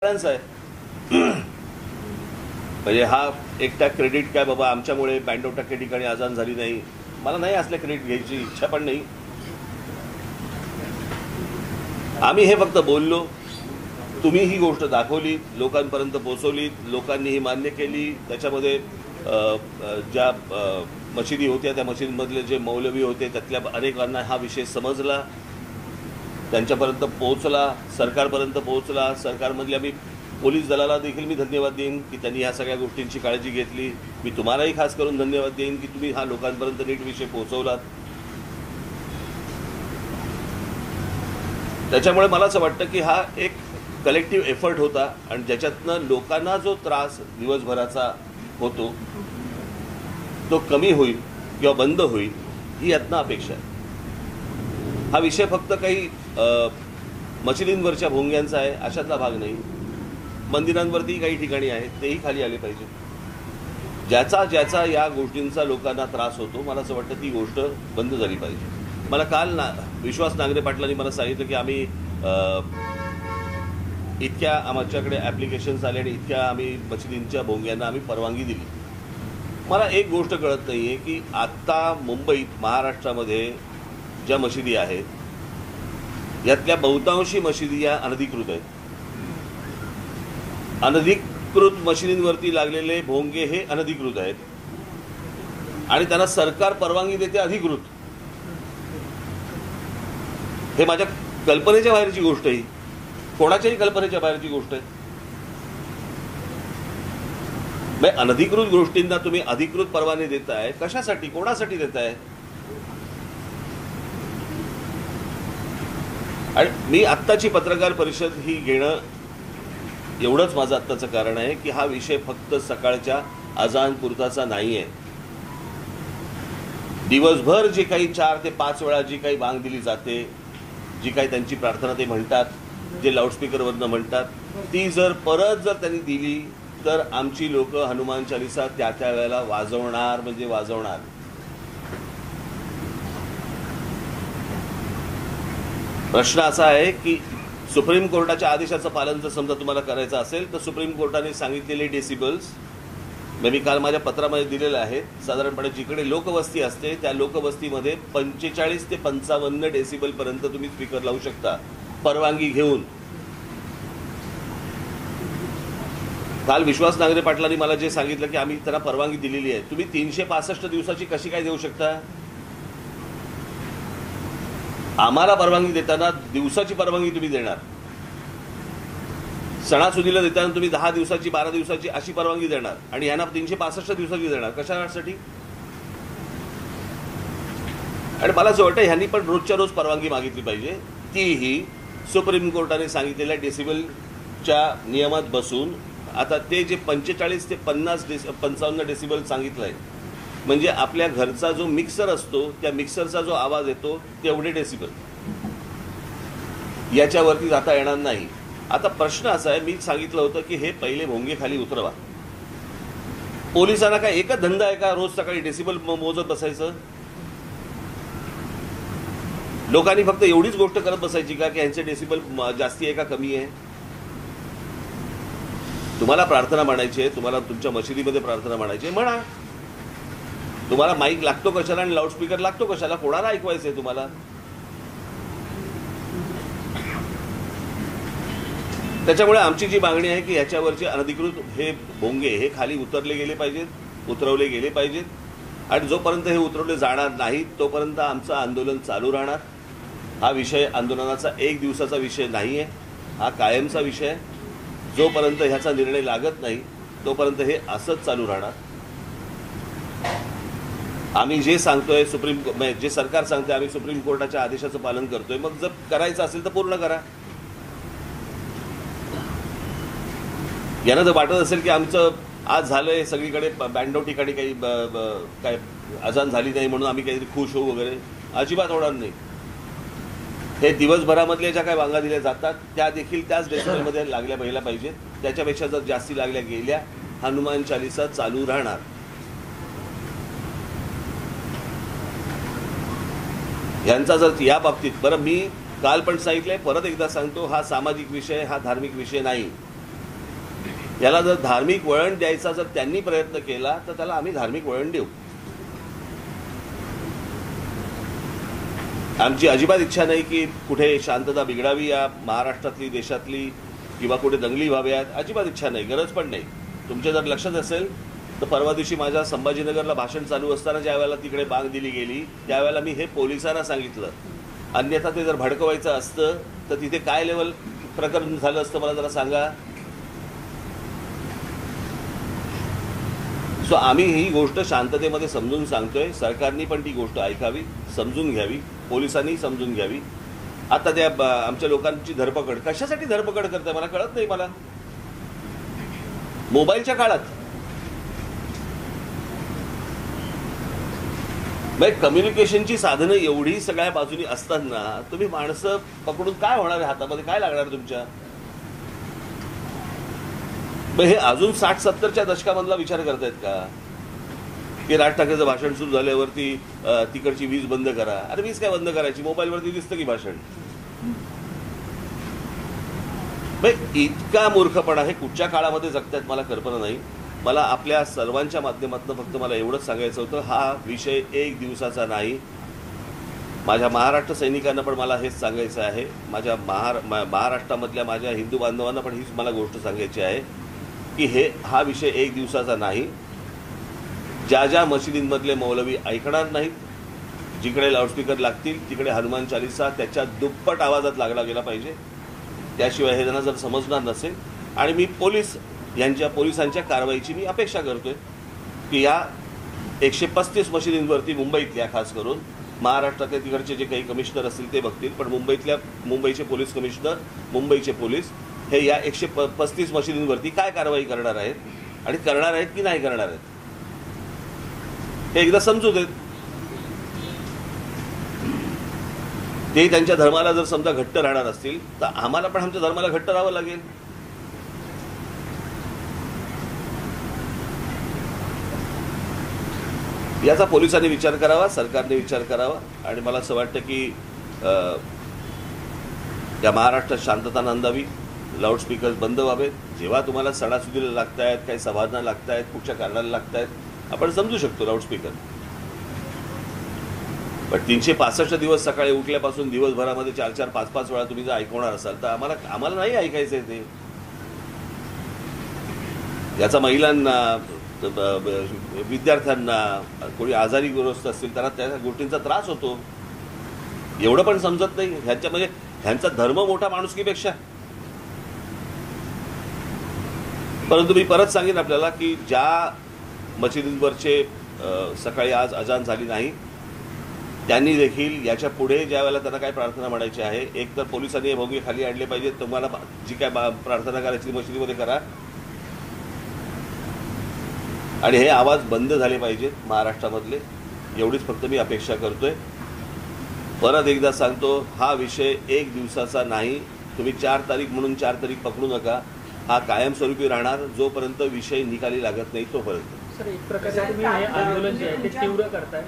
आहे म्हणजे हा एकटा क्रेडिट काय बाबा आमच्यामुळे 92% ठिकाणी अजान झाली नाही, मला नाही असले क्रेडिट घ्यायची इच्छा पण नाही. आम्ही हे फक्त बोललो, तुम्ही ही गोष्ट दाखवली, लोकांपर्यंत पोहोचवली, लोकांनी ही मान्य केली. त्याच्यामध्ये ज्या मशिदी होत्या त्या मशिदीमधले जे मौलवी होते त्यातल्या अनेकांना हा विषय समजला, त्यांच्यापर्यंत पोहोचला, सरकारपर्यंत पोहोचला. सरकारमधल्या मी पोलीस दलाला देखील मी धन्यवाद देईन की त्यांनी ह्या सगळ्या गोष्टींची काळजी घेतली. मी तुम्हालाही खास करून धन्यवाद देईन की तुम्ही हा लोकांपर्यंत नीट विषय पोहोचवलात. त्याच्यामुळे मला असं वाटतं की हा एक कलेक्टिव्ह एफर्ट होता आणि ज्याच्यातनं लोकांना जो त्रास दिवसभराचा होतो तो कमी होईल किंवा बंद होईल ही यातनं अपेक्षा आहे. हा विषय फक्त काही मशिदींवरच्या भोंग्यांचा आहे अशातला भाग नाही. मंदिरांवरती काही ठिकाणी आहेत तेही खाली आले पाहिजे. ज्याचा ज्याचा या गोष्टींचा लोकांना त्रास होतो मला असं वाटतं ती गोष्ट बंद झाली पाहिजे. मला काल विश्वास नांगरे पाटलांनी मला सांगितलं की आम्ही इतक्या आमच्याकडे ॲप्लिकेशन्स आले आणि इतक्या आम्ही मशिदींच्या भोंग्यांना आम्ही परवानगी दिली. मला एक गोष्ट कळत नाही आहे की आत्ता मुंबईत महाराष्ट्रामध्ये ज्या मशिदी आहेत यातल्या बहुतांशी मशिदी या अनधिकृत आहेत. अनधिकृत मशिदींवरती लागलेले भोंगे हे अनधिकृत आहेत आणि त्यांना सरकार परवानगी देते अधिकृत. हे माझ्या कल्पनेच्या बाहेरची गोष्ट आहे, कोणाच्याही कल्पनेच्या बाहेरची गोष्ट आहे. अनधिकृत गोष्टींना तुम्ही अधिकृत परवाने देताय कशासाठी, कोणासाठी देताय? आणि मी आत्ताची पत्रकार परिषद ही घेणं एवढंच माझं आत्ताचं कारण आहे की हा विषय फक्त सकाळच्या अजान पुरताचा नाही आहे. दिवसभर जे काही 4 ते 5 वेळा जी काही बांग दिली जाते, जी काही त्यांची प्रार्थना ते म्हणतात, जे लाऊडस्पीकरवरनं म्हणतात, ती जर त्यांनी दिली तर आमची लोक हनुमान चालीसा त्या वेळेला वाजवणार म्हणजे वाजवणार. प्रश्न असा आहे की सुप्रीम कोर्टाच्या आदेशाचं पालन जर समजा तुम्हाला करायचं असेल तर सुप्रीम कोर्टाने सांगितलेले डेसिबल्स मी काल माझ्या पत्रामध्ये दिलेले आहेत. साधारणपणे जिकडे लोकवस्ती असते त्या लोकवस्तीमध्ये 45 ते 55 डेसिबलपर्यंत तुम्ही स्पीकर लावू शकता परवानगी घेऊन. काल विश्वास नांगरे पाटलांनी मला जे सांगितलं की आम्ही त्यांना परवानगी दिलेली आहे. तुम्ही 365 दिवसाची कशी काय देऊ शकता? आम्हाला परवानगी देताना दिवसाची परवानगी तुम्ही देणार, सणासुदीला देताना तुम्ही 10 दिवसाची 12 दिवसाची अशी परवानगी देणार आणि यांना 365 दिवसाची देणार कशासाठी? आणि मला असं वाटतं ह्यांनी पण रोजच्या रोज परवानगी मागितली पाहिजे, तीही सुप्रीम कोर्टाने सांगितलेल्या डेसिबलच्या नियमात बसून. आता ते जे 45 ते 55 डेसिबल सांगितलंय म्हणजे आपल्या घरचा जो मिक्सर असतो त्या मिक्सरचा जो आवाज येतो तेवढे डेसिबल, याच्यावरती जाता येणार नाही. आता प्रश्न असा आहे, मी सांगितलं होतं की हे पहिले भोंगे खाली उतरवा. पोलिसांना काय एकच धंदा आहे का रोज सकाळी डेसिबल मोजत बसायचं? लोकांनी फक्त एवढीच गोष्ट करत बसायची का की यांचे डेसिबल जास्ती आहे का कमी आहे? तुम्हाला प्रार्थना म्हणायची आहे, तुम्हाला तुमच्या मशिदीमध्ये प्रार्थना म्हणायची आहे, म्हणा. तुम्हाला माईक लागतो कशाला आणि लाऊडस्पीकर लागतो कशाला? कोणाला ऐकवायचंय तुम्हाला? त्याच्यामुळे आमची जी मागणी आहे की ह्याच्यावरचे अनधिकृत हे भोंगे हे खाली उतरले गेले पाहिजेत, उतरवले गेले पाहिजेत. आणि जोपर्यंत हे उतरवले जाणार नाहीत तोपर्यंत आमचं आंदोलन चालू राहणार. हा विषय आंदोलनाचा 1 दिवसाचा विषय नाही आहे, हा कायमचा विषय आहे. जोपर्यंत ह्याचा निर्णय लागत नाही तोपर्यंत हे असंच चालू राहणार. आम्ही जे सांगतोय जे सरकार सांगतोय आम्ही सुप्रीम कोर्टाच्या आदेशाचं पालन करतोय. मग जर करायचं असेल तर पूर्ण करा. यांना जर वाटत असेल की आमचं आज झालंय सगळीकडे 92 ठिकाणी काही काय अजान झाली नाही म्हणून आम्ही काहीतरी खुश होऊ वगैरे, अजिबात होणार नाही. हे दिवसभरामधल्या ज्या काही बांगा दिल्या जातात त्या देखील त्याच डेसिबलमध्ये लागल्या पाहिल्या पाहिजेत. त्याच्यापेक्षा जर जास्ती लागल्या गेल्या हनुमान चालीसा चालू राहणार. यांचा जर या बाबतीत, बरं मी काल पण सांगितलंय, परत एकदा सांगतो, हा सामाजिक विषय, हा धार्मिक विषय नाही. याला जर धार्मिक वळण द्यायचा जर त्यांनी प्रयत्न केला तर त्याला आम्ही धार्मिक वळण देऊ. आमची अजिबात इच्छा नाही की कुठे शांतता बिघडावी या महाराष्ट्रातली, देशातली, किंवा कुठे दंगली व्हाव्यात. अजिबात इच्छा नाही, गरज पण नाही. तुमच्या जर लक्षात असेल तर परवा दिवशी माझ्या संभाजीनगरला भाषण चालू असताना ज्या वेळेला तिकडे बांग दिली गेली त्यावेळेला मी हे पोलिसांना सांगितलं. अन्यथा ते जर भडकवायचं असतं तर तिथे काय लेवल प्रकरण झालं असतं मला जरा सांगा. सो आम्ही ही गोष्ट शांततेमध्ये समजून सांगतोय. सरकारनी पण ती गोष्ट ऐकावी, समजून घ्यावी, पोलिसांनी समजून घ्यावी. आता त्या आमच्या लोकांची धरपकड कशासाठी धरपकड करताय मला कळत नाही. मला मोबाईलच्या काळात कम्युनिकेशनची साधनं एवढी सगळ्या बाजूनी असताना तुम्ही माणसं पकडून काय होणार आहे, हातामध्ये काय लागणार तुमच्या. हे अजून 60-70च्या दशकामधला विचार करतायत का की राज ठाकरेचं भाषण सुरू झाल्यावरती तिकडची वीज बंद करा. अरे वीज काय बंद करायची, मोबाईलवरती दिसतं की भाषण. इतका मूर्खपणा हे कुठच्या काळामध्ये जगतायत मला कल्पना नाही. मला आपल्या सर्वांच्या माध्यमातून फक्त मला एवढंच सांगायचं होतं, हा विषय एक दिवसाचा नाही. माझ्या महाराष्ट्र सैनिकांना पण मला हेच सांगायचं आहे, माझ्या महाराष्ट्रामधल्या माझ्या हिंदू बांधवांना पण हीच मला गोष्ट सांगायची आहे की हा विषय एक दिवसाचा नाही. ज्या ज्या मशिदींमधले मौलवी ऐकणार नाहीत, जिकडे लाऊडस्पीकर लागतील तिकडे हनुमान चालीसा त्याच्या दुप्पट आवाजात लागला गेला पाहिजे. त्याशिवाय हे त्यांना जर समजणार नसेल. आणि मी पोलिसांच्या कारवाईची मी अपेक्षा करतोय की या 135 मशिदींवरती मुंबईतल्या खास करून महाराष्ट्रातल्या तिकडचे जे काही कमिशनर असतील ते बघतील, पण मुंबईचे पोलीस कमिशनर, मुंबईचे पोलीस हे या 135 मशिदींवरती काय कारवाई करणार आहेत आणि करणार आहेत की नाही करणार आहेत हे एकदा समजू देत. ते त्यांच्या धर्माला जर समजा घट्ट राहणार असतील तर आम्हाला पण आमच्या धर्माला घट्ट राहावं लागेल. याचा पोलिसांनी विचार करावा, सरकारने विचार करावा. आणि मला असं वाटतं की या महाराष्ट्रात शांतता नांदावी, लाऊडस्पीकर बंद व्हावेत. जेव्हा तुम्हाला सणासुदीला लागतायत, काही सभांना लागतायत, कुठच्या कारणाला लागतायत, आपण समजू शकतो लाऊडस्पीकर. पण 365 दिवस सकाळी उठल्यापासून दिवसभरामध्ये 4-4, 5-5 वेळा तुम्ही जर ऐकवणार असाल तर आम्हाला नाही ऐकायचंय ते. याचा महिलांना, विद्यार्थ्यांना, कोणी आजारी ग्रस्त असतील त्यांना त्या गोष्टींचा त्रास होतो. एवढं पण समजत नाही ह्यांचा धर्म मोठा माणुसकीपेक्षा. परंतु मी परत सांगेन आपल्याला की ज्या मशिदींवरचे सकाळी आज अजान झाली नाही त्यांनी देखील याच्या पुढे ज्या वेळेला त्यांना काय प्रार्थना म्हणायची आहे, एक तर पोलिसांनी हे भोंगे खाली आणले पाहिजे. तुम्हाला जी काय प्रार्थना करायची मशिदीमध्ये करा आणि हे आवाज बंद झाले पाहिजेत महाराष्ट्रामधले. एवढीच फक्त मी अपेक्षा करतोय. परत एकदा सांगतो, हा विषय एक दिवसाचा नाही. तुम्ही 4 तारीख म्हणून 4 तारीख पकडू नका. हा कायमस्वरूपी राहणार जोपर्यंत विषय निकाली लागत नाही तोपर्यंत. सर, एक प्रकारे तुम्ही हे आंदोलन जे आहे ते तीव्र करताय.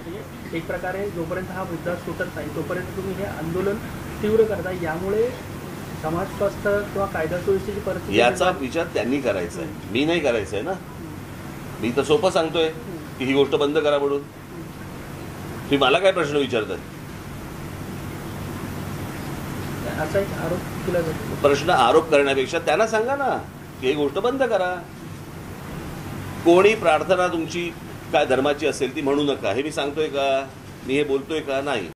एक प्रकारे जोपर्यंत हा मुद्दा सुटत नाही तोपर्यंत तुम्ही हे आंदोलन तीव्र करताय. यामुळे समाज स्वास्थ्य किंवा कायदा सुव्यवस्थेची परिस्थिती याचा विचार त्यांनी करायचा आहे, मी नाही करायचा आहे ना. मी तर सोपं सांगतोय की ही गोष्ट बंद करा म्हणून. तुम्ही मला काय प्रश्न विचारताय? असा एक आरोप केला जातो. प्रश्न आरोप करण्यापेक्षा त्यांना सांगा ना की ही गोष्ट बंद करा. कोणी प्रार्थना तुमची काय धर्माची असेल ती म्हणू नका. हे मी सांगतोय का? मी हे बोलतोय का? नाही.